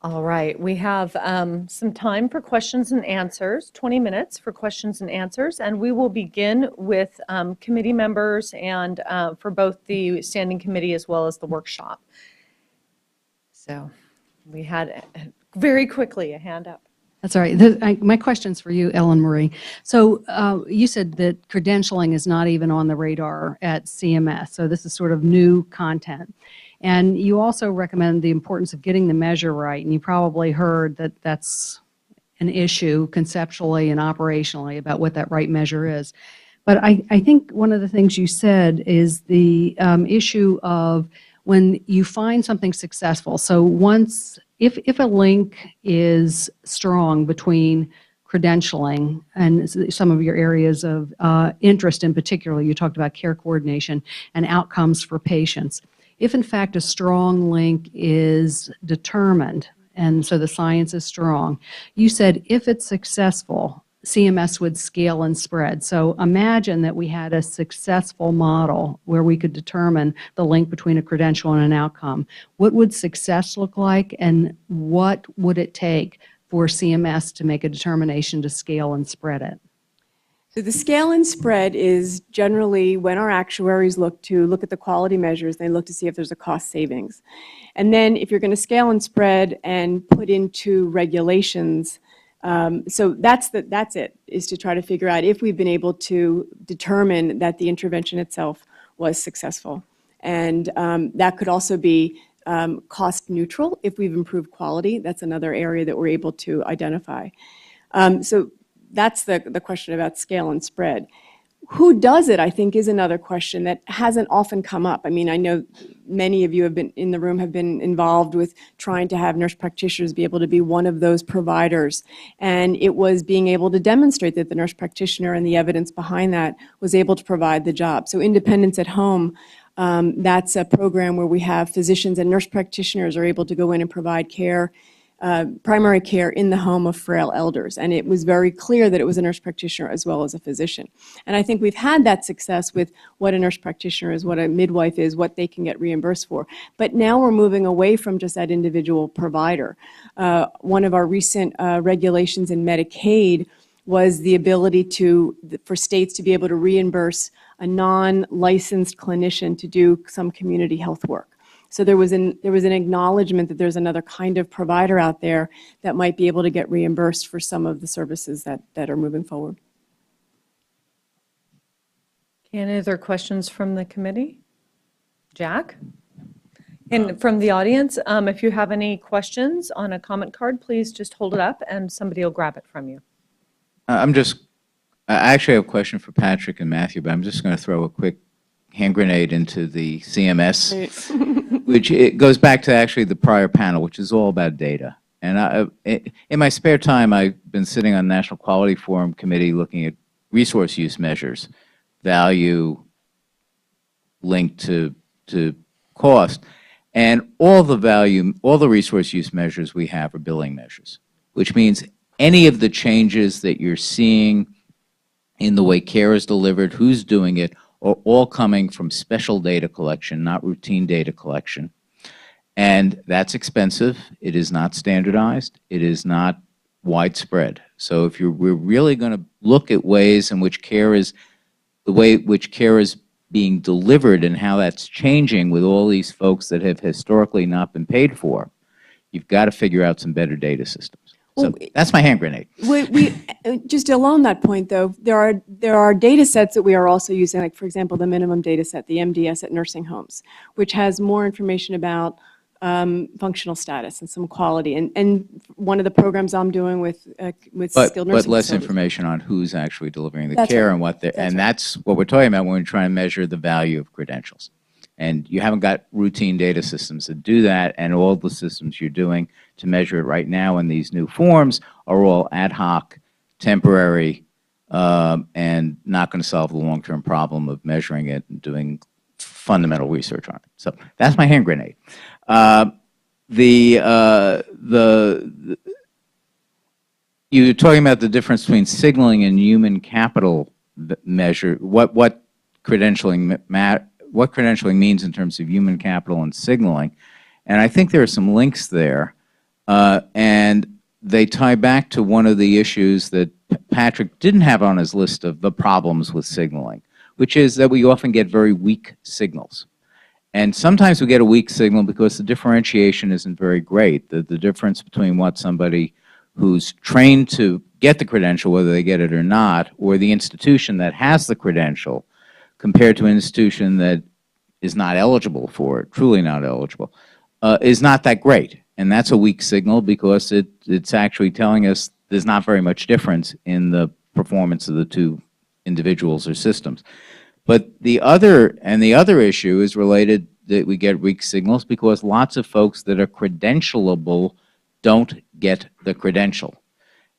All right, we have some time for questions and answers, 20 minutes for questions and answers, and we will begin with committee members and for both the standing committee as well as the workshop. So we had very quickly a hand up. That's all right. My question's for you, Ellen Marie. So you said that credentialing is not even on the radar at CMS, so this is sort of new content. And you also recommend the importance of getting the measure right, and you probably heard that that's an issue conceptually and operationally about what that right measure is. But I think one of the things you said is the issue of when you find something successful. So once, if a link is strong between credentialing and some of your areas of interest in particular, you talked about care coordination and outcomes for patients. If in fact a strong link is determined, and so the science is strong, you said if it's successful, CMS would scale and spread. So imagine that we had a successful model where we could determine the link between a credential and an outcome. What would success look like, and what would it take for CMS to make a determination to scale and spread it? So the scale and spread is generally when our actuaries look at the quality measures, they look to see if there's a cost savings. And then if you're going to scale and spread and put into regulations, so that's it, is to try to figure out if we've been able to determine that the intervention itself was successful. And that could also be cost neutral if we've improved quality. That's another area that we're able to identify. So that's the question about scale and spread. Who does it, I think, is another question that hasn't often come up. I mean, I know many of you have been in the room, have been involved with trying to have nurse practitioners be able to be one of those providers. And it was being able to demonstrate that the nurse practitioner and the evidence behind that was able to provide the job. So Independence at Home, that's a program where we have physicians and nurse practitioners are able to go in and provide care, primary care in the home of frail elders. And it was very clear that it was a nurse practitioner as well as a physician. And I think we've had that success with what a nurse practitioner is, what a midwife is, what they can get reimbursed for. But now we're moving away from just that individual provider. One of our recent regulations in Medicaid was the ability for states to be able to reimburse a non-licensed clinician to do some community health work. So there was an acknowledgement that there's another kind of provider out there that might be able to get reimbursed for some of the services that are moving forward. Any other questions from the committee? Jack? And from the audience, if you have any questions on a comment card, please just hold it up and somebody will grab it from you. I actually have a question for Patrick and Matthew, but I'm just going to throw a quick hand grenade into the CMS, which it goes back to actually the prior panel, which is all about data. And in my spare time, I've been sitting on National Quality Forum Committee looking at resource use measures, value linked to cost, and all the resource use measures we have are billing measures, which means any of the changes that you're seeing in the way care is delivered, who's doing it, are all coming from special data collection, not routine data collection. And that's expensive. It is not standardized. It is not widespread. So if we're really going to look at ways in which care is, the way in which care is being delivered and how that's changing with all these folks that have historically not been paid for, you've got to figure out some better data systems. So that's my hand grenade. We just along that point, though, there are data sets that we are also using, like, for example, the minimum data set, the MDS at nursing homes, which has more information about functional status and some quality. And one of the programs I'm doing with skilled nursing but less facilities. Information on who's actually delivering the That's care right. and what That's and right. that's what we're talking about when we're trying to measure the value of credentials. And you haven't got routine data systems that do that, and all the systems you're doing to measure it right now in these new forms are all ad hoc, temporary, and not going to solve the long-term problem of measuring it and doing fundamental research on it. So that's my hand grenade. You're talking about the difference between signaling and human capital measure. What credentialing means in terms of human capital and signaling, and I think there are some links there. And they tie back to one of the issues that Patrick didn't have on his list of the problems with signaling, which is that we often get very weak signals. And sometimes we get a weak signal because the differentiation isn't very great. The difference between what somebody who's trained to get the credential, whether they get it or not, or the institution that has the credential, compared to an institution that is not eligible for it, truly not eligible, is not that great. And that's a weak signal because it's actually telling us there's not very much difference in the performance of the two individuals or systems. But the other issue is related that we get weak signals because lots of folks that are credentialable don't get the credential.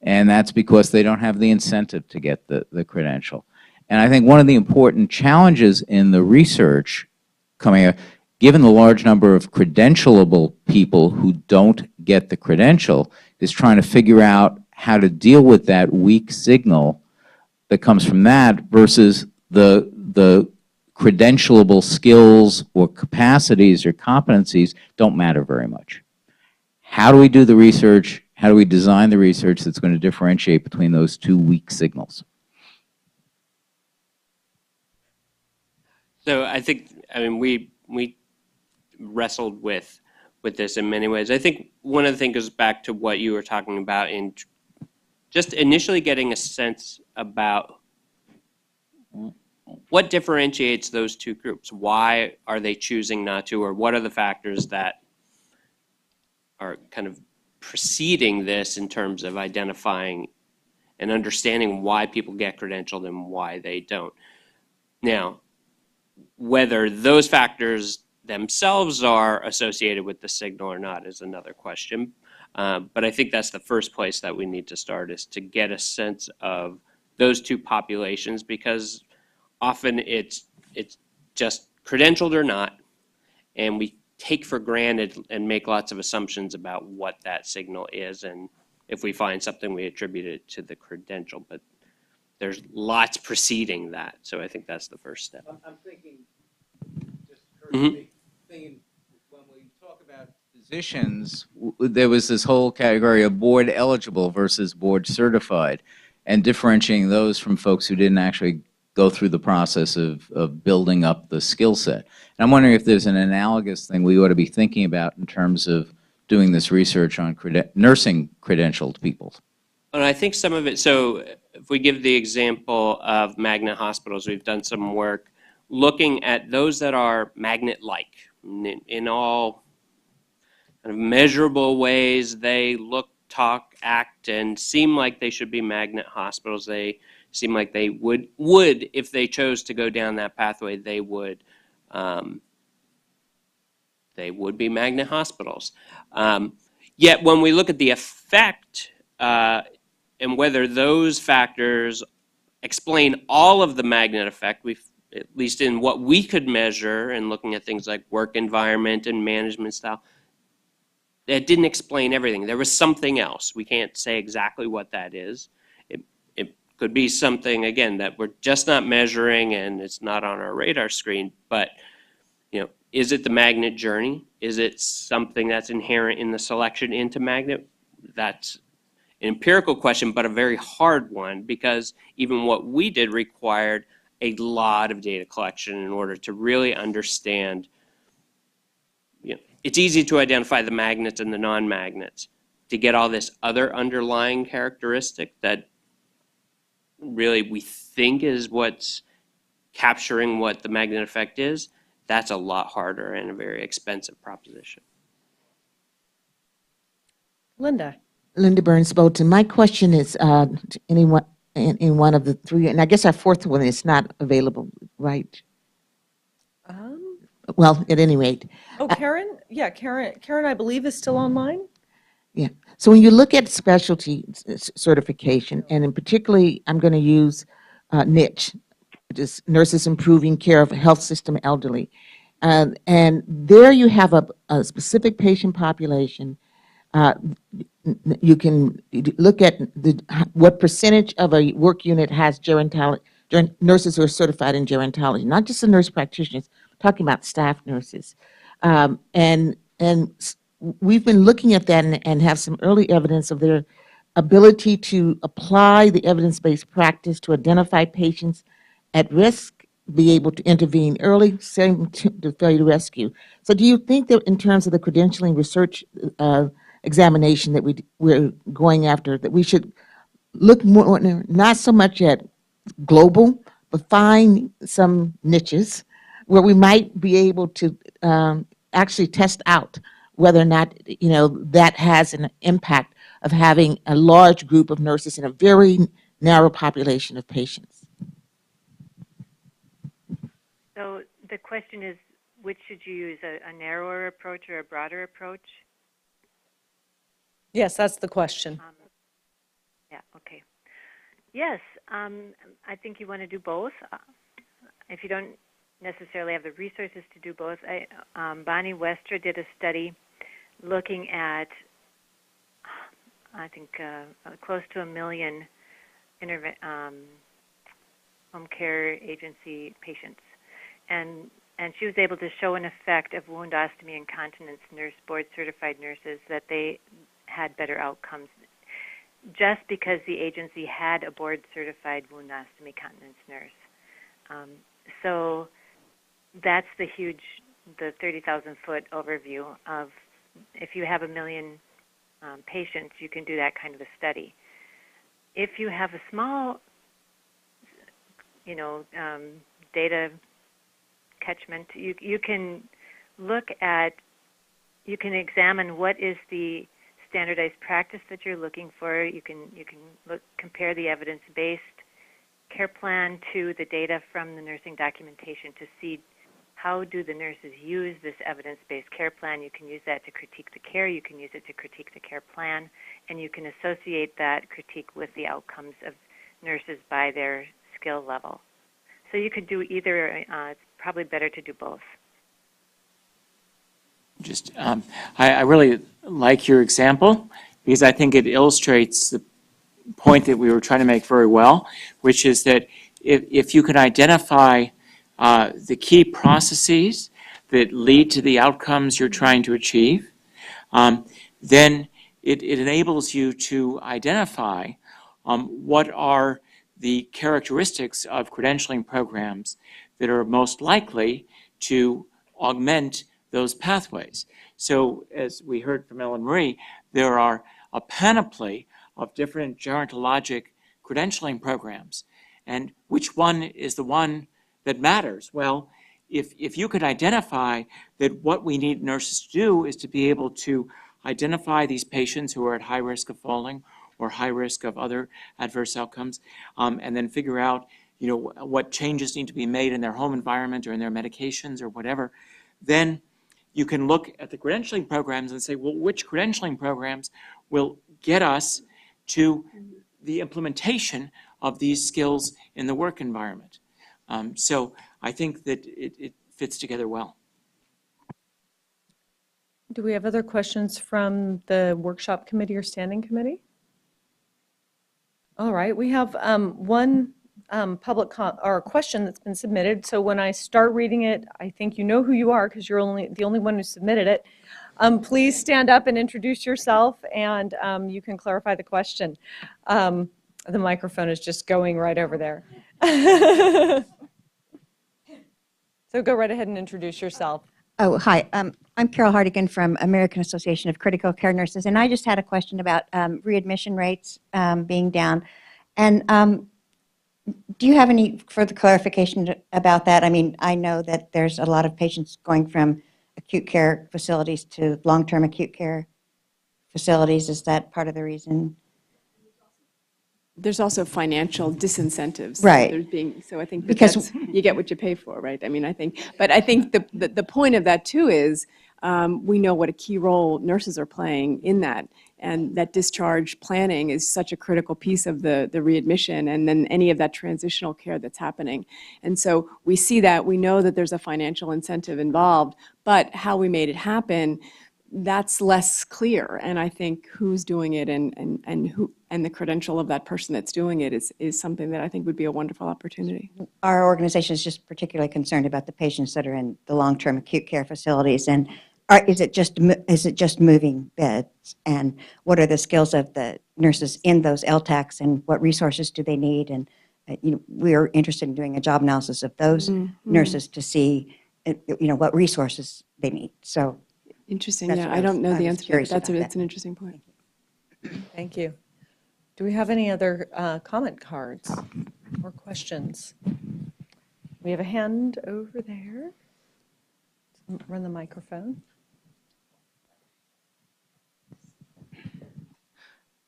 And that's because they don't have the incentive to get the credential. And I think one of the important challenges in the research coming out, given the large number of credentialable people who don't get the credential, is trying to figure out how to deal with that weak signal that comes from that versus the credentialable skills or capacities or competencies don't matter very much. How do we do the research? How do we design the research that's going to differentiate between those two weak signals? So I think, we wrestled with this in many ways. I think one of the things goes back to what you were talking about in just initially getting a sense about what differentiates those two groups. Why are they choosing not to, or what are the factors that are kind of preceding this in terms of identifying and understanding why people get credentialed and why they don't. Now, whether those factors themselves are associated with the signal or not is another question. But I think that's the first place that we need to start, is to get a sense of those two populations, because often it's just credentialed or not, and we take for granted and make lots of assumptions about what that signal is, and if we find something, we attribute it to the credential, but there's lots preceding that, so I think that's the first step. I'm thinking, just thinking, when we talk about physicians, there was this whole category of board eligible versus board certified, and differentiating those from folks who didn't actually go through the process of building up the skill set. And I'm wondering if there's an analogous thing we ought to be thinking about in terms of doing this research on nursing credentialed people. And I think some of it, so if we give the example of magnet hospitals, we've done some work looking at those that are magnet-like in all kind of measurable ways. They look, talk, act, and seem like they should be magnet hospitals. They seem like they would if they chose to go down that pathway, they would be magnet hospitals. Yet when we look at the effect and whether those factors explain all of the magnet effect, at least in what we could measure and looking at things like work environment and management style, that didn't explain everything. There was something else. We can't say exactly what that is. It could be something, again, that we're just not measuring and it's not on our radar screen, but is it the magnet journey? Is it something that's inherent in the selection into magnet? That's an empirical question, but a very hard one, because even what we did required a lot of data collection in order to really understand. It's easy to identify the magnets and the non-magnets. To get all this other underlying characteristic that really we think is what's capturing what the magnet effect is, that's a lot harder and a very expensive proposition. Linda. Linda Burns-Bolton. My question is to anyone in one of the three, and I guess our fourth one is not available, right? Well, at any rate. Oh, Karen? Yeah, Karen, I believe, is still online. Yeah. So when you look at specialty certification, and in particularly, I'm going to use niche, which is Nurses Improving Care of Health System Elderly. And there you have a specific patient population. You can look at what percentage of a work unit has gerontology, nurses who are certified in gerontology, not just the nurse practitioners, talking about staff nurses. And we've been looking at that and have some early evidence of their ability to apply the evidence-based practice to identify patients at risk, be able to intervene early, same to failure to rescue. So do you think that in terms of the credentialing research examination that we're going after, that we should look more, not so much at global, but find some niches where we might be able to actually test out whether or not, that has an impact of having a large group of nurses in a very narrow population of patients? So the question is, which should you use, a narrower approach or a broader approach? Yes, that's the question. Yeah, okay. Yes, I think you want to do both. If you don't necessarily have the resources to do both, Bonnie Westra did a study looking at, I think, close to 1 million home care agency patients. And she was able to show an effect of wound ostomy incontinence nurse, board-certified nurses, that they had better outcomes just because the agency had a board-certified wound ostomy continence nurse. So that's the 30,000-foot overview of, if you have 1 million patients, you can do that kind of a study. If you have a small, data catchment, you can examine what is the standardized practice that you're looking for. You can compare the evidence-based care plan to the data from the nursing documentation to see how do the nurses use this evidence-based care plan. You can use that to critique the care. You can use it to critique the care plan, and you can associate that critique with the outcomes of nurses by their skill level. So you could do either. It's probably better to do both. I really like your example because I think it illustrates the point that we were trying to make very well, which is that if you can identify the key processes that lead to the outcomes you're trying to achieve, then it enables you to identify what are the characteristics of credentialing programs that are most likely to augment those pathways. So as we heard from Ellen Marie, there are a panoply of different gerontologic credentialing programs. And which one is the one that matters? Well, if you could identify that what we need nurses to do is to be able to identify these patients who are at high risk of falling or high risk of other adverse outcomes, and then figure out what changes need to be made in their home environment or in their medications or whatever, then you can look at the credentialing programs and say, well, which credentialing programs will get us to the implementation of these skills in the work environment? So I think that it fits together well. Do we have other questions from the workshop committee or standing committee? All right, we have one public question that's been submitted. So when I start reading it, I think you know who you are because you're the only one who submitted it. Please stand up and introduce yourself, and you can clarify the question. The microphone is just going right over there. So go right ahead and introduce yourself. Oh, hi. I'm Carol Hardigan from American Association of Critical Care Nurses, and I just had a question about readmission rates being down. And do you have any further clarification about that? I mean, I know that there's a lot of patients going from acute care facilities to long-term acute care facilities. Is that part of the reason? There's also financial disincentives. Right. So I think Because you get what you pay for, right? I mean, I think the point of that too is we know what a key role nurses are playing in that, and that discharge planning is such a critical piece of the readmission and then any of that transitional care that's happening. And so we see that, we know that there's a financial incentive involved, but how we made it happen, that's less clear. And I think who's doing it and the credential of that person that's doing it is something that I think would be a wonderful opportunity. our organization is just particularly concerned about the patients that are in the long-term acute care facilities, and or is it just moving beds? And what are the skills of the nurses in those LTACs, and what resources do they need? And we're interested in doing a job analysis of those nurses to see what resources they need. So Interesting. That's Yeah, what I don't know I the was answer to that. curious That's about it's an interesting point. Thank you. Do we have any other comment cards or questions? We have a hand over there. Run the microphone.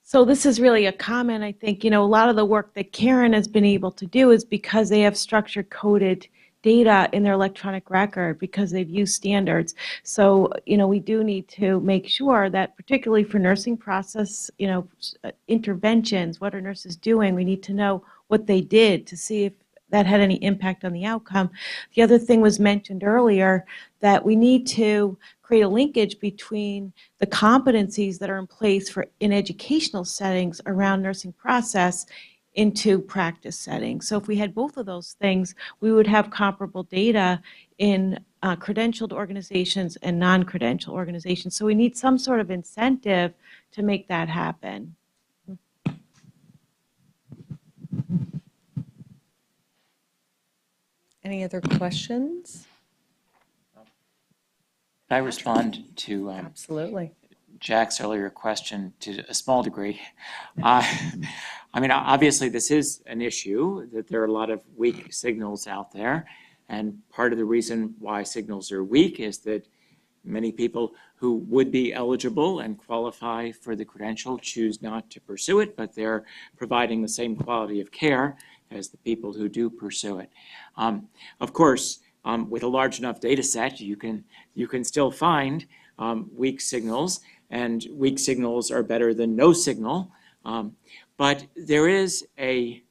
So this is really a comment, I think. A lot of the work that Karen has been able to do is because they have structured coded data in their electronic record, because they've used standards. So, we do need to make sure that, particularly for nursing process, interventions, what are nurses doing? We need to know what they did to see if that had any impact on the outcome. The other thing was mentioned earlier, that we need to create a linkage between the competencies that are in place in educational settings around nursing process into practice settings. So if we had both of those things, we would have comparable data in credentialed organizations and non-credentialed organizations. So we need some sort of incentive to make that happen. Any other questions? Can I respond to Absolutely. Jack's earlier question to a small degree? Obviously, this is an issue, that there are a lot of weak signals out there. And part of the reason why signals are weak is that many people who would be eligible and qualify for the credential choose not to pursue it, but they're providing the same quality of care as the people who do pursue it. Of course, with a large enough data set, you can still find weak signals, and weak signals are better than no signal. But there is a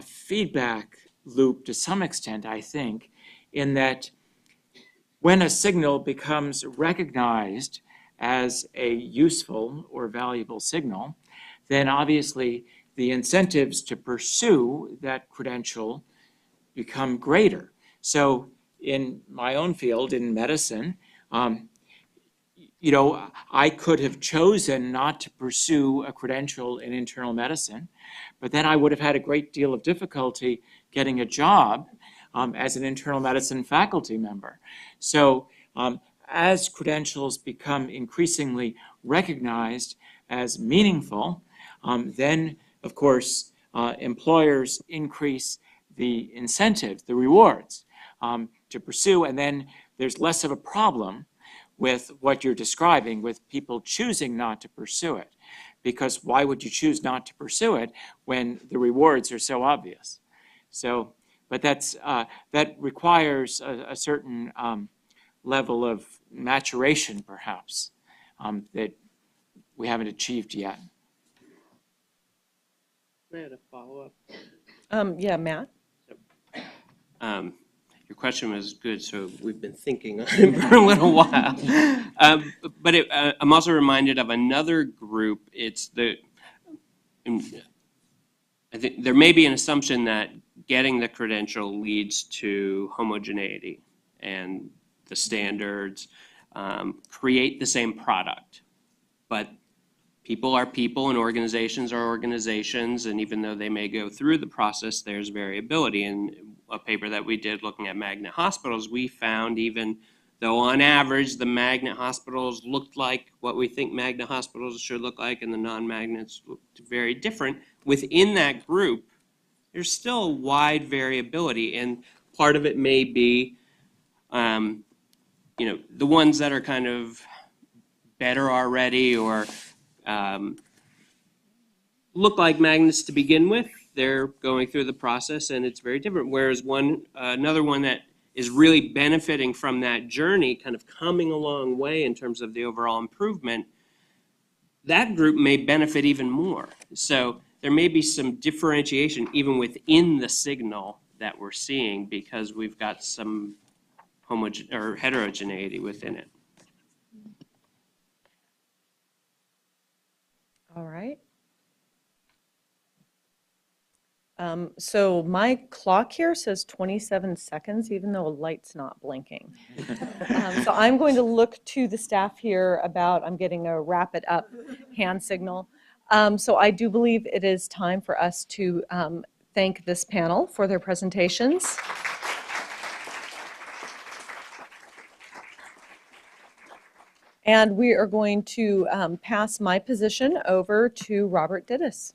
feedback loop to some extent, I think, in that when a signal becomes recognized as a useful or valuable signal, then obviously the incentives to pursue that credential become greater. So in my own field, in medicine, I could have chosen not to pursue a credential in internal medicine, but then I would have had a great deal of difficulty getting a job as an internal medicine faculty member. So as credentials become increasingly recognized as meaningful, then, of course, employers increase the incentives, the rewards to pursue, and then there's less of a problem with what you're describing, with people choosing not to pursue it. Because why would you choose not to pursue it when the rewards are so obvious? So, but that requires a certain level of maturation, perhaps, that we haven't achieved yet. I had a follow-up. Yeah, Matt? Your question was good, so we've been thinking on it for a little while. But I'm also reminded of another group. I think there may be an assumption that getting the credential leads to homogeneity, and the standards create the same product. But people are people and organizations are organizations, and even though they may go through the process, there's variability. And a paper that we did looking at magnet hospitals, we found even though on average the magnet hospitals looked like what we think magnet hospitals should look like and the non-magnets looked very different, within that group there's still a wide variability, and part of it may be the ones that are kind of better already or look like magnets to begin with, they're going through the process and it's very different. Whereas another one that is really benefiting from that journey, kind of coming a long way in terms of the overall improvement, that group may benefit even more. So there may be some differentiation even within the signal that we're seeing because we've got some heterogeneity within it. All right. So my clock here says 27 seconds, even though a light's not blinking. So I'm going to look to the staff here about, I'm getting a wrap it up hand signal. So I do believe it is time for us to thank this panel for their presentations. And we are going to pass my position over to Robert Dittis.